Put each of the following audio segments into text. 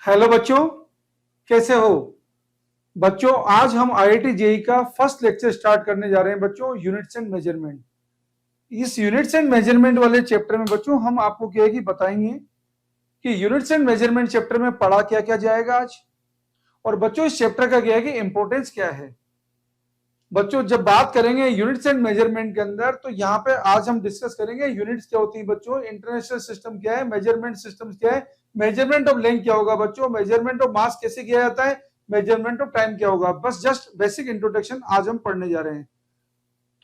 Hello बच्चों, कैसे हो बच्चों। आज हम आईआईटी जेई का फर्स्ट लेक्चर स्टार्ट करने जा रहे हैं बच्चों, यूनिट्स एंड मेजरमेंट। इस यूनिट्स एंड मेजरमेंट वाले चैप्टर में बच्चों हम आपको क्या है कि बताएंगे कि यूनिट्स एंड मेजरमेंट चैप्टर में पढ़ा क्या क्या जाएगा आज, और बच्चों इस चैप्टर का क्या है कि इंपॉर्टेंस क्या है। बच्चों जब बात करेंगे यूनिट्स एंड मेजरमेंट के अंदर, तो यहाँ पे आज हम डिस्कस करेंगे यूनिट्स क्या होती है बच्चों, इंटरनेशनल सिस्टम क्या है, मेजरमेंट सिस्टम क्या है, मेजरमेंट ऑफ लेंथ क्या होगा बच्चों, मेजरमेंट ऑफ मास कैसे किया जाता है, मेजरमेंट ऑफ टाइम क्या होगा। बस जस्ट बेसिक इंट्रोडक्शन आज हम पढ़ने जा रहे हैं।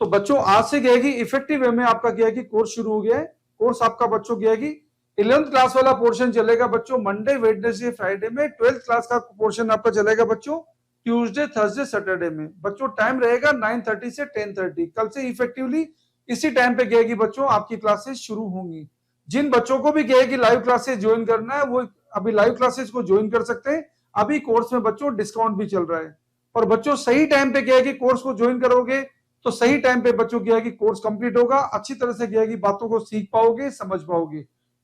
तो बच्चों आज से क्या है कि इफेक्टिव वे में आपका क्या है कि कोर्स शुरू हो गया है। कोर्स आपका बच्चों क्या है कि 11th क्लास वाला पोर्शन चलेगा बच्चों मंडे वेडनेसडे फ्राइडे में, 12th क्लास का पोर्शन आपका चलेगा बच्चों ट्यूसडे थर्सडे सैटरडे में। बच्चों टाइम रहेगा 9:30 से 10:30। कल से इफेक्टिवली इसी टाइम पे क्या है कि बच्चों आपकी क्लासेस शुरू होंगी। जिन बच्चों को भी क्या है कि लाइव क्लासेस ज्वाइन करना है वो अभी लाइव क्लासेस को ज्वाइन कर सकते हैं। अभी कोर्स में बच्चों डिस्काउंट भी चल रहा है। और बच्चों सही टाइम पे क्या है कि कोर्स को ज्वाइन करोगे तो सही टाइम पे बच्चों क्या है कि कोर्स कंप्लीट होगा, अच्छी तरह से क्या है कि बातों को सीख पाओगे, समझ पाओगे।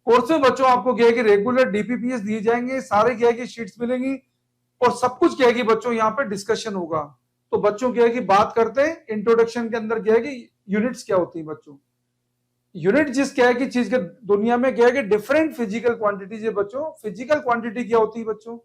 कोर्स में बच्चों आपको क्या है कि रेगुलर डीपीपीएस दिए जाएंगे, सारे क्या है कि शीट्स मिलेंगी, और सब कुछ क्या है कि बच्चों यहाँ पे डिस्कशन होगा। तो बच्चों क्या है कि बात करते हैं इंट्रोडक्शन के अंदर क्या है कि यूनिट्स क्या होती है बच्चों। यूनिट जिस क्या है कि चीज के दुनिया में क्या है कि डिफरेंट फिजिकल क्वांटिटीज है बच्चों। फिजिकल क्वांटिटी क्या होती है बच्चों,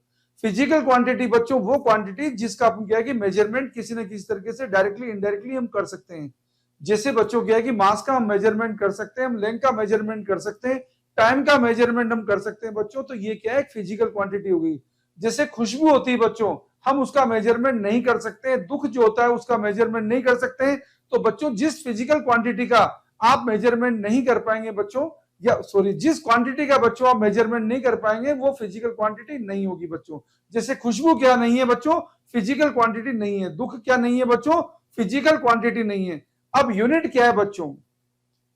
फिजिकल क्वांटिटी बच्चों वो क्वांटिटी जिसका अपन क्या है कि मेजरमेंट किसी न किसी तरीके से डायरेक्टली इनडायरेक्टली हम कर सकते हैं। जैसे बच्चों क्या है कि मास का हम मेजरमेंट कर सकते हैं, हम लेंथ का मेजरमेंट कर सकते हैं, टाइम का मेजरमेंट हम कर सकते हैं बच्चों। तो ये क्या है, एक फिजिकल क्वांटिटी होगी। जैसे खुशबू होती है बच्चों, हम उसका मेजरमेंट नहीं कर सकते हैं। दुख जो होता है उसका मेजरमेंट नहीं कर सकते हैं। तो बच्चों जिस फिजिकल क्वांटिटी का आप मेजरमेंट नहीं कर पाएंगे बच्चों, या सॉरी जिस क्वांटिटी का बच्चों आप मेजरमेंट नहीं कर पाएंगे वो फिजिकल क्वांटिटी नहीं होगी बच्चों। जैसे खुशबू क्या नहीं है बच्चों, फिजिकल क्वांटिटी नहीं है। दुख क्या नहीं है बच्चों, फिजिकल क्वांटिटी नहीं है। अब यूनिट क्या है बच्चों,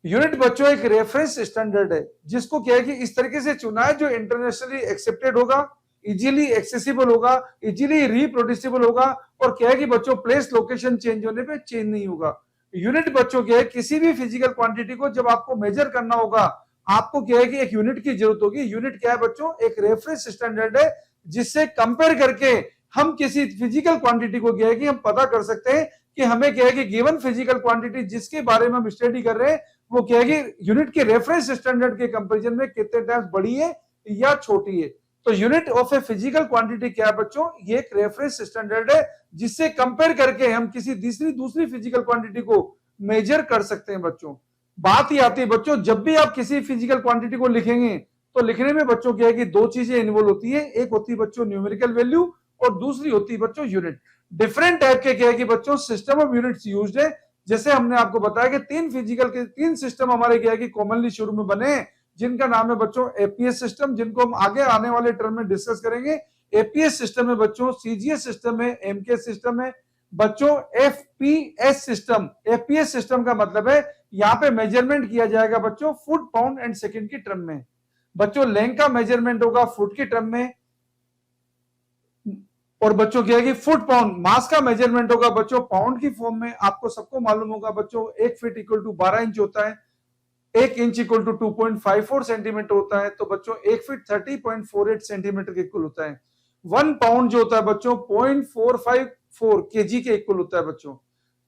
यूनिट बच्चों एक रेफरेंस स्टैंडर्ड है जिसको क्या है कि इस तरीके से चुना है जो इंटरनेशनली एक्सेप्टेड होगा, इजीली एक्सेसिबल होगा, इजीली रिप्रोड्यूसिबल होगा, और क्या है कि बच्चों प्लेस लोकेशन चेंज होने पे चेंज नहीं होगा। यूनिट बच्चों क्या है, किसी भी फिजिकल क्वांटिटी को जब आपको मेजर करना होगा आपको क्या है कि एक यूनिट की जरूरत होगी। यूनिट क्या है बच्चों, एक रेफरेंस स्टैंडर्ड है जिससे कंपेयर करके हम किसी फिजिकल क्वांटिटी को क्या है कि हम पता कर सकते हैं कि हमें क्या है कि गिवन फिजिकल क्वांटिटी जिसके बारे में हम स्टडी कर रहे हैं वो क्या है कि यूनिट के रेफरेंस स्टैंडर्ड के कंपैरिजन में कितने टाइम्स बड़ी है या छोटी है। तो unit of a physical quantity क्या है बच्चों, ये एक रेफरेंस स्टैंडर्ड है जिससे कंपेयर करके हम किसी दूसरी फिजिकल क्वांटिटी को मेजर कर सकते हैं बच्चों। बात ही आती है बच्चों, जब भी आप किसी फिजिकल क्वांटिटी को लिखेंगे तो लिखने में बच्चों क्या है कि दो चीजें इन्वॉल्व होती है। एक होती है बच्चों न्यूमेरिकल वैल्यू और दूसरी होती है बच्चों यूनिट। डिफरेंट टाइप के क्या है कि बच्चों सिस्टम ऑफ यूनिट्स यूज्ड है। जैसे हमने आपको बताया कि तीन सिस्टम हमारे क्या है कि कॉमनली शुरू में बने हैं, जिनका नाम है बच्चों एपीएस सिस्टम, जिनको हम आगे आने वाले टर्म में डिस्कस करेंगे। एपीएस सिस्टम है बच्चों, सीजीएस सिस्टम है, एमके सिस्टम है बच्चों, एफपीएस सिस्टम। एफपीएस सिस्टम का मतलब है यहाँ पे मेजरमेंट किया जाएगा बच्चों फुट पाउंड एंड सेकंड की टर्म में। बच्चों लेंथ का मेजरमेंट होगा फुट की टर्म में, और बच्चों क्या है कि फुट पाउंड मास का मेजरमेंट होगा बच्चों पाउंड की फॉर्म में। आपको सबको मालूम होगा बच्चों 1 फीट इक्वल टू 12 इंच होता है, 1 इंच इक्वल टू 2.54 सेंटीमीटर होता है। तो बच्चों 1 फीट 30.48 सेंटीमीटर के इक्वल होता है। 1 पाउंड जो होता है बच्चों 0.454 केजी के इक्वल होता है बच्चों।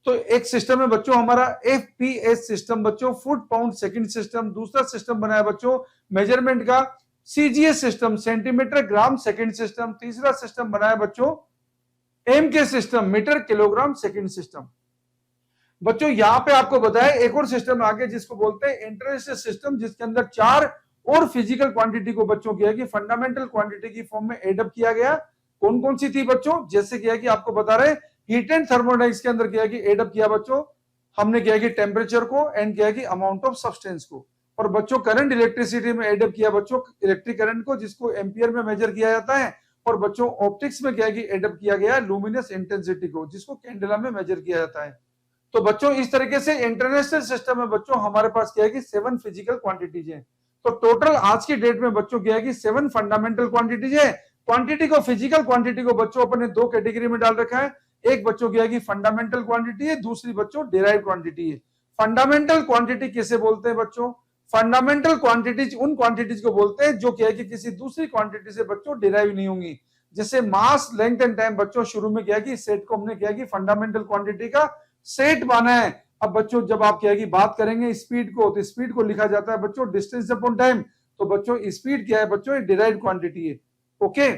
तो एक सिस्टम है बच्चों हमारा एफपीएस सिस्टम बच्चों, फुट पाउंड सेकंड सिस्टम। दूसरा सिस्टम बनाया बच्चों मेजरमेंट का CGS system, centimetre gram second system. तीसरा सिस्टम बनाया बच्चों M K system, metre kilogram second system. बच्चों यहां पे आपको बताया एक और सिस्टम आगे जिसको बोलते हैं इंटरनेशनल सिस्टम, जिसके अंदर 4 और फिजिकल क्वांटिटी को बच्चों किया कि फंडामेंटल क्वांटिटी की फॉर्म में एडअप किया गया। कौन कौन सी थी बच्चों, जैसे किया कि आपको बता रहे हीट एंड थर्मोडाइक्स के अंदर किया कि एडअप किया बच्चों हमने किया कि टेम्परेचर को एंड किया कि अमाउंट ऑफ सब्सटेंस को। और बच्चों करंट इलेक्ट्रिसिटी में एडअप किया बच्चों इलेक्ट्रिक करंट को, जिसको एम्पियर में मेजर किया जाता है। और बच्चों ऑप्टिक्स में क्या कि एडअप किया गया लुमिनस इंटेंसिटी को, जिसको कैंडेला में मेजर किया जाता है। तो बच्चों इस तरीके से इंटरनेशनल सिस्टम में बच्चों हमारे पास क्या है कि 7 फिजिकल क्वांटिटीज है। तो टोटल आज की डेट में बच्चों क्या है कि 7 फंडामेंटल क्वांटिटीज है। क्वांटिटी को फिजिकल क्वांटिटी को बच्चों अपने दो कैटेगरी में डाल रखा है। एक बच्चों क्या है कि फंडामेंटल क्वांटिटी है, दूसरी बच्चों डिराइव क्वांटिटी है। फंडामेंटल क्वांटिटी किसे बोलते हैं बच्चों, फंडामेंटल क्वांटिटीज उन क्वांटिटीज को बोलते हैं जो क्या है कि किसी दूसरी क्वांटिटी से बच्चों डिराइव नहीं होंगी। जैसे मास, लेंथ एंड टाइम बच्चों शुरू में क्या कि सेट को हमने क्या कि फंडामेंटल क्वांटिटी का सेट माना है। अब बच्चों जब आप क्या कि बात करेंगे स्पीड को, तो स्पीड को लिखा जाता है बच्चों डिस्टेंस अपॉन टाइम। तो बच्चों स्पीड क्या है बच्चों, डिराइव्ड क्वांटिटी है। ओके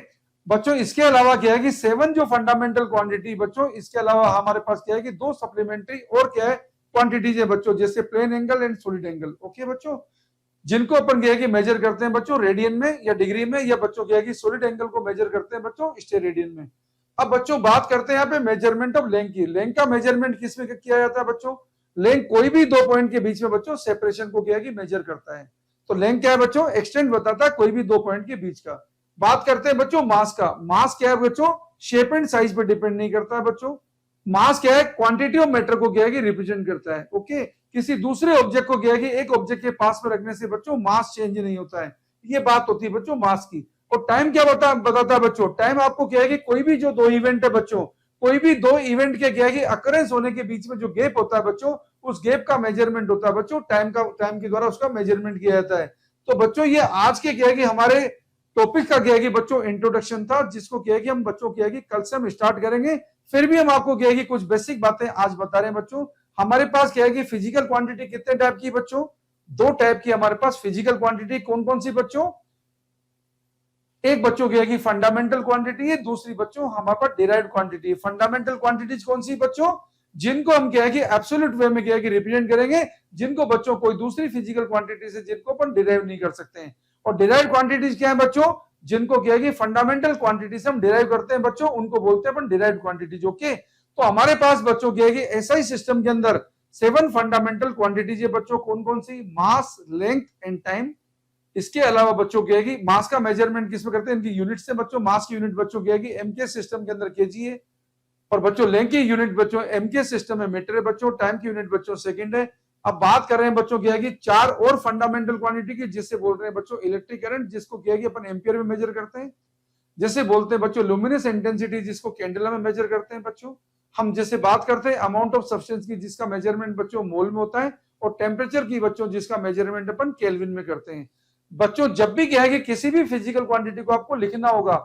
बच्चों, इसके अलावा क्या है कि 7 जो फंडामेंटल क्वांटिटी बच्चों, इसके अलावा हमारे पास क्या है कि 2 सप्लीमेंट्री और क्या है क्वांटिटीज है बच्चों, जैसे plane angle and solid angle. Okay बच्चों, जिनको अपन क्या है कि मेजर करते हैं बच्चों रेडियन में या डिग्री में, या बच्चों क्या है कि सॉलिड एंगल को मेजर करते हैं बच्चों स्टेरेडियन में। अब बच्चों बात करते हैं यहाँ पे मेजरमेंट ऑफ लेंथ की। लेंथ का मेजरमेंट किस में किया जाता है बच्चों, लेंथ कोई भी 2 पॉइंट के बीच में बच्चों सेपरेशन को क्या है कि मेजर करता है। तो लेंथ क्या है बच्चों, एक्सटेंड बताता है कोई भी 2 पॉइंट के बीच का। बात करते हैं बच्चों मास का। मास क्या है बच्चों, शेप एंड साइज पर डिपेंड नहीं करता है बच्चों। मास क्या है, क्वांटिटी ऑफ मैटर को क्या है कि रिप्रेजेंट करता है। ओके, किसी दूसरे ऑब्जेक्ट को क्या है कि एक ऑब्जेक्ट के पास में रखने से बच्चों मास चेंज नहीं होता है। ये बात होती है बच्चों मास की। और टाइम क्या बताता है बच्चों, टाइम आपको क्या है कि कोई भी जो 2 इवेंट है बच्चों, कोई भी 2 इवेंट के क्या है कि अकरेंस होने के बीच में जो गैप होता है बच्चों, उस गैप का मेजरमेंट होता है बच्चों, टाइम के द्वारा उसका मेजरमेंट किया जाता है। तो बच्चों ये आज के क्या है कि हमारे टॉपिक का क्या है कि बच्चों इंट्रोडक्शन था, जिसको क्या है कि हम बच्चों क्या है कि कल से हम स्टार्ट करेंगे। फिर भी हम आपको क्या है कि कुछ बेसिक बातें आज बता रहे हैं बच्चों। हमारे पास क्या है कि फिजिकल क्वांटिटी कितने टाइप की बच्चों, 2 टाइप की हमारे पास फिजिकल क्वांटिटी। कौन कौन सी बच्चों, एक बच्चों क्या है कि फंडामेंटल क्वांटिटी है, दूसरी बच्चों हमारे पास डिराइव्ड क्वांटिटी है। फंडामेंटल क्वांटिटीज कौन सी बच्चों, जिनको हम क्या है कि एब्सोल्यूट वे में क्या है कि रिप्रेजेंट करेंगे, जिनको बच्चों कोई दूसरी फिजिकल क्वांटिटी से जिनको अपन डिराइव नहीं कर सकते हैं। और डिराइव्ड क्वांटिटीज क्या है बच्चों, जिनको क्या है कि फंडामेंटल क्वांटिटी से हम डिराइव करते हैं बच्चों, उनको बोलते हैं अपन डिराइव्ड क्वांटिटीज। ओके, तो हमारे पास बच्चों क्या है कि एसआई सिस्टम के अंदर 7 फंडामेंटल क्वांटिटीज है बच्चों। कौन कौन सी, मास, लेंथ एंड टाइम। इसके अलावा बच्चों क्या है कि मास का मेजरमेंट किसमें करते हैं, इनकी यूनिट से बच्चों। मास की यूनिट बच्चों क्या है कि एमके सिस्टम के अंदर केजी है। और बच्चों लेंथ की यूनिट बच्चों एमके सिस्टम में मीटर है बच्चों। टाइम की यूनिट बच्चों सेकंड है। अब बात कर रहे हैं बच्चों क्या है कि 4 और फंडामेंटल क्वांटिटी की, जिससे बोल रहे हैं बच्चों इलेक्ट्रिक करंट, जिसको क्या है कि अपन एम्पियर में मेजर करते हैं। जैसे बोलते हैं बच्चों लुमिनस इंटेंसिटी, जिसको कैंडेला में मेजर करते हैं बच्चों। हम जैसे बात करते हैं अमाउंट ऑफ सब्सटेंस की, जिसका मेजरमेंट बच्चों मोल में होता है। और टेम्परेचर की बच्चों, जिसका मेजरमेंट अपन केल्विन में करते हैं। बच्चों जब भी क्या है कि किसी भी फिजिकल क्वांटिटी को आपको लिखना होगा,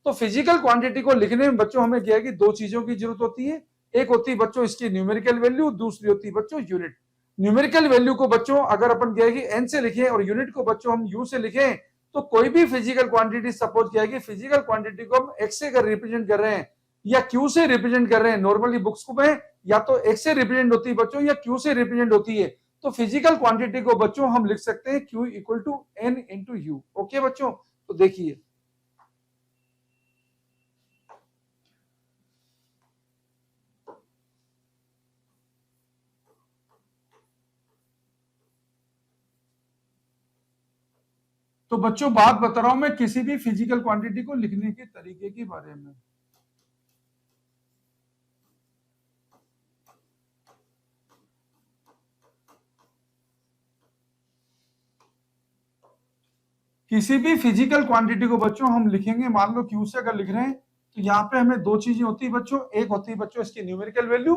तो फिजिकल क्वांटिटी को लिखने में बच्चों हमें क्या है कि 2 चीजों की जरूरत होती है। एक होती है बच्चों इसकी न्यूमेरिकल वैल्यू, दूसरी होती है बच्चों यूनिट। न्यूमेरिकल वैल्यू को बच्चों अगर अपन क्या है कि एन से लिखें, और यूनिट को बच्चों हम यू से लिखें, तो कोई भी फिजिकल क्वांटिटी, सपोज किया कि फिजिकल क्वांटिटी को हम एक्स से अगर रिप्रेजेंट कर रहे हैं या क्यू से रिप्रेजेंट कर रहे हैं, नॉर्मली बुक्स में या तो एक्स से रिप्रेजेंट होती है बच्चों या क्यू से रिप्रेजेंट होती है। तो फिजिकल क्वांटिटी को बच्चों हम लिख सकते हैं Q equal to N into U. Okay बच्चों, तो देखिए तो बच्चों बात बता रहा हूं मैं किसी भी फिजिकल क्वांटिटी को लिखने के तरीके के बारे में। किसी भी फिजिकल क्वांटिटी को बच्चों हम लिखेंगे, मान लो क्यू से अगर लिख रहे हैं, तो यहाँ पे हमें 2 चीजें होती है बच्चों। एक होती है बच्चों इसकी न्यूमेरिकल वैल्यू,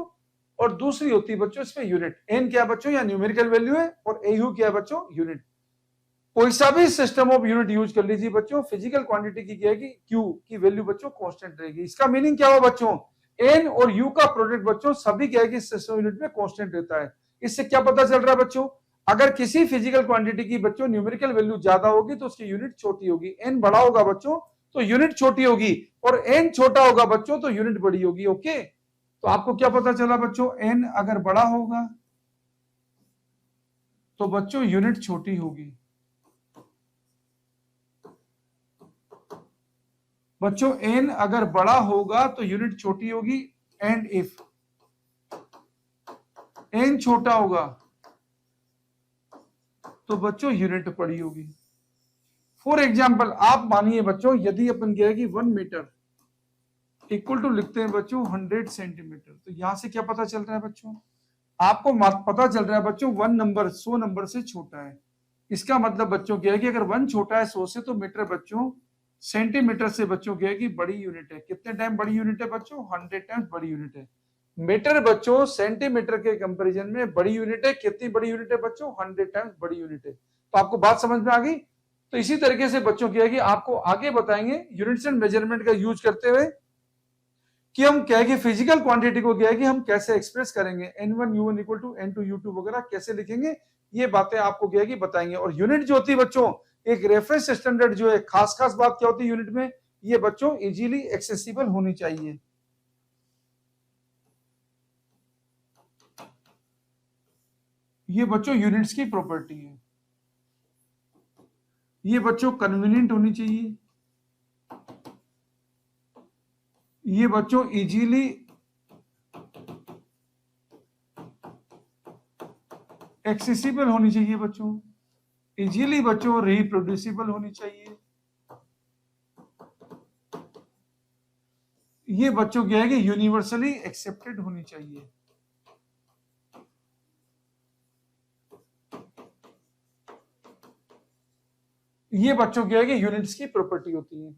और दूसरी होती है बच्चों इसमें यूनिट। एन क्या बच्चों, या न्यूमेरिकल वैल्यू है, और ए यू क्या बच्चों, यूनिट। कोई सा भी सिस्टम ऑफ यूनिट यूज कर लीजिए बच्चों, फिजिकल क्वांटिटी की क्या है कि क्यू की वैल्यू बच्चों कांस्टेंट रहेगी। इसका मीनिंग क्या हुआ बच्चों, एन और यू का प्रोडक्ट बच्चों सभी क्या है कि सिस्टम यूनिट में कांस्टेंट रहता है। इससे क्या पता चल रहा है बच्चों, अगर किसी फिजिकल क्वांटिटी की बच्चों न्यूमेरिकल वैल्यू ज्यादा होगी तो उसकी यूनिट छोटी होगी। एन बड़ा होगा बच्चों तो यूनिट छोटी होगी, और एन छोटा होगा बच्चों तो यूनिट बड़ी होगी। ओके, तो आपको क्या पता चला बच्चों, एन अगर बड़ा होगा तो बच्चों यूनिट छोटी होगी। बच्चों एन अगर बड़ा होगा तो यूनिट छोटी होगी, एंड इफ एन छोटा होगा तो बच्चों यूनिट बड़ी होगी। फॉर एग्जाम्पल आप मानिए बच्चों, यदि अपन कहेगी 1 मीटर इक्वल टू लिखते हैं बच्चों 100 सेंटीमीटर, तो यहां से क्या पता चल रहा है बच्चों, आपको पता चल रहा है बच्चों 1 नंबर 100 नंबर से छोटा है। इसका मतलब बच्चों क्या है कि अगर 1 छोटा है 100 से, तो मीटर बच्चों सेंटीमीटर से बच्चों क्या है कि बड़ी यूनिट है। कितने टाइम बड़ी यूनिट है बच्चों, 100 टाइम्स बड़ी यूनिट है। मीटर बच्चों सेंटीमीटर के कंपैरिजन में बड़ी यूनिट है। कितनी बड़ी यूनिट है बच्चों, 100 टाइम्स बड़ी यूनिट है। तो आपको बात समझ में आ गई। तो इसी तरीके से बच्चों क्या है कि आपको आगे बताएंगे यूनिट्स एंड मेजरमेंट का यूज करते हुए कि हम क्या है कि फिजिकल क्वांटिटी को क्या है कि हम कैसे एक्सप्रेस करेंगे, n1u1 इक्वल टू n2u2 वगैरह कैसे लिखेंगे, ये बातें आपको क्या है कि बताएंगे। और यूनिट जो होती है बच्चों, एक रेफरेंस स्टैंडर्ड जो है, खास बात क्या होती है यूनिट में, ये बच्चों इजीली एक्सेसिबल होनी चाहिए। ये बच्चों यूनिट्स की प्रॉपर्टी है। ये बच्चों कन्वीनियंट होनी चाहिए। ये बच्चों इजीली एक्सेसिबल होनी चाहिए बच्चों, इजीली बच्चों रिप्रोड्यूसिबल होनी चाहिए। ये बच्चों क्या है कि यूनिवर्सली एक्सेप्टेड होनी चाहिए। ये बच्चों क्या है कि यूनिट्स की प्रॉपर्टी होती है।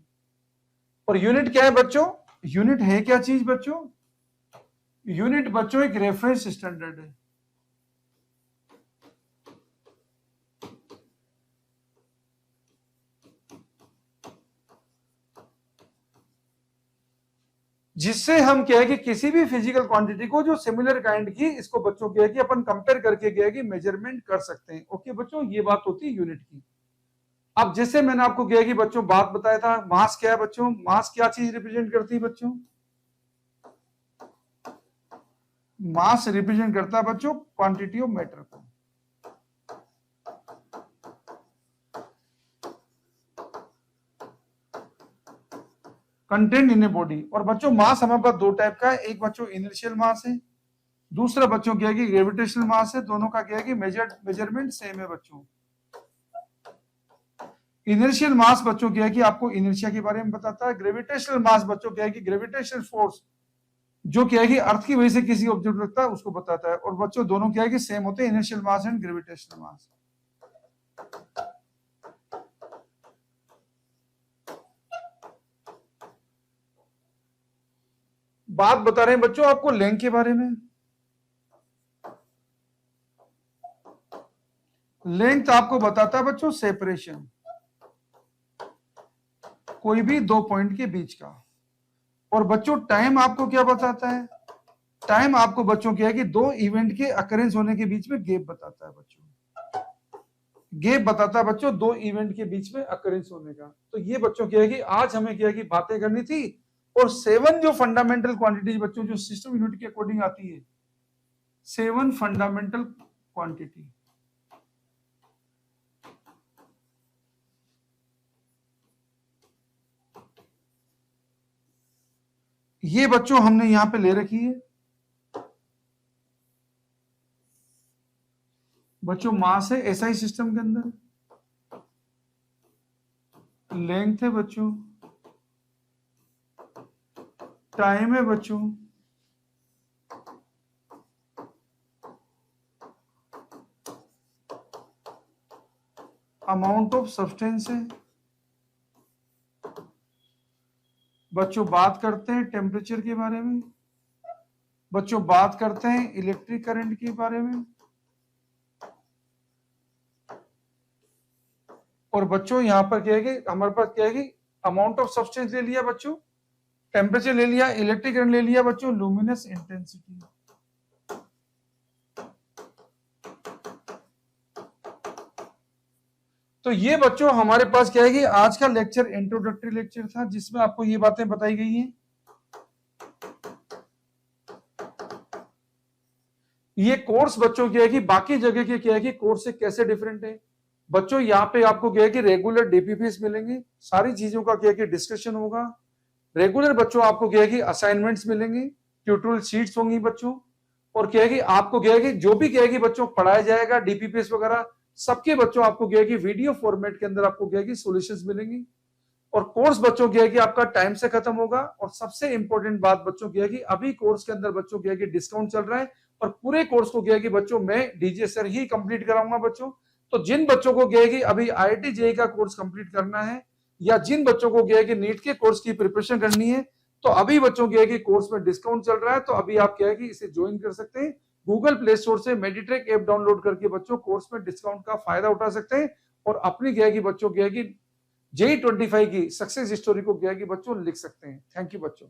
और यूनिट क्या है बच्चों, यूनिट है क्या चीज बच्चों, यूनिट बच्चों एक रेफरेंस स्टैंडर्ड है। जिससे हम क्या है कि किसी भी फिजिकल क्वांटिटी को जो सिमिलर काइंड की, इसको बच्चों क्या है कि अपन कंपेयर करके क्या है कि मेजरमेंट कर सकते हैं। ओके बच्चों, ये बात होती है यूनिट की। अब जैसे मैंने आपको क्या है कि बच्चों बात बताया था, मास क्या है बच्चों, मास क्या चीज रिप्रेजेंट करती है बच्चों, मास रिप्रेजेंट करता है बच्चों क्वांटिटी ऑफ मैटर को। Content in a body. और बच्चों मास हमारे पास दो टाइप का है, एक बच्चों इनर्शियल मास है, दूसरा बच्चों क्या है कि ग्रेविटेशनल मास है। दोनों का क्या है कि मेजरमेंट सेम है बच्चों। इनर्शियल मास बच्चों क्या है कि आपको इनर्शिया के बारे में बताता है, ग्रेविटेशनल मास बच्चों क्या है कि ग्रेविटेशनल फोर्स जो क्या है कि अर्थ की वजह से किसी ऑब्जेक्ट लगता है उसको बताता है। और बच्चों दोनों क्या है कि सेम होते हैं, इनर्शियल मास एंड ग्रेविटेशनल मास। बात बता रहे हैं बच्चों आपको लेंथ के बारे में। लेंथ आपको बताता है बच्चों सेपरेशन, कोई भी दो पॉइंट के बीच का। और बच्चों टाइम आपको क्या बताता है, टाइम आपको बच्चों क्या है कि दो इवेंट के अकरेंस होने के बीच में गैप बताता है बच्चों, गैप बताता है बच्चों दो इवेंट के बीच में अकरेंस होने का। तो ये बच्चों क्या है कि आज हमें क्या है कि बातें करनी थी। और 7 जो फंडामेंटल क्वांटिटीज बच्चों जो सिस्टम यूनिट के अकॉर्डिंग आती है, 7 फंडामेंटल क्वांटिटी। ये बच्चों हमने यहां पे ले रखी है बच्चों। मास है एसआई सिस्टम के अंदर, लेंथ है बच्चों, टाइम है बच्चों, अमाउंट ऑफ सब्सटेंस है बच्चों। बात करते हैं टेम्परेचर के बारे में बच्चों, बात करते हैं इलेक्ट्रिक करंट के बारे में। और बच्चों यहां पर क्या है कि हमारे पास क्या है कि अमाउंट ऑफ सब्सटेंस ले लिया बच्चों, टेम्परेचर ले लिया, इलेक्ट्रिक करंट ले लिया बच्चों, लुमिनस इंटेंसिटी। तो ये बच्चों हमारे पास क्या है कि आज का लेक्चर इंट्रोडक्टरी लेक्चर था, जिसमें आपको ये बातें बताई गई हैं। ये कोर्स बच्चों क्या है कि बाकी जगह के क्या है कि कोर्स से कैसे डिफरेंट है बच्चों। यहाँ पे आपको क्या है कि रेगुलर डीपीपीस मिलेंगे, सारी चीजों का क्या है कि डिस्कशन होगा। रेगुलर बच्चों आपको क्या है कि असाइनमेंट्स मिलेंगे, ट्यूटोरियल शीट्स होंगी बच्चों। और क्या है कि आपको क्या है कि जो भी क्या है कि बच्चों पढ़ाया जाएगा डीपीपीएस वगैरह, सबके बच्चों आपको क्या है कि वीडियो फॉर्मेट के अंदर आपको क्या है कि सॉल्यूशंस मिलेंगी। और कोर्स बच्चों क्या है कि आपका टाइम से खत्म होगा। और सबसे इंपॉर्टेंट बात बच्चों क्या है कि अभी कोर्स के अंदर बच्चों क्या है कि डिस्काउंट चल रहा है। और पूरे कोर्स को क्या है कि बच्चों मैं डीजे सर ही कंप्लीट कराऊंगा बच्चों। तो जिन बच्चों को क्या है कि अभी आईआईटी जेईई का कोर्स कंप्लीट करना है, या जिन बच्चों को क्या है कि नीट के कोर्स की प्रिपरेशन करनी है, तो अभी बच्चों क्या है कि कोर्स में डिस्काउंट चल रहा है। तो अभी आप क्या है कि इसे ज्वाइन कर सकते हैं। गूगल प्ले स्टोर से मेडिट्रैक ऐप डाउनलोड करके बच्चों कोर्स में डिस्काउंट का फायदा उठा सकते हैं। और अपनी क्या है कि बच्चों क्या है कि JEE 25 की सक्सेस स्टोरी को क्या है कि बच्चों लिख सकते हैं। थैंक यू बच्चों।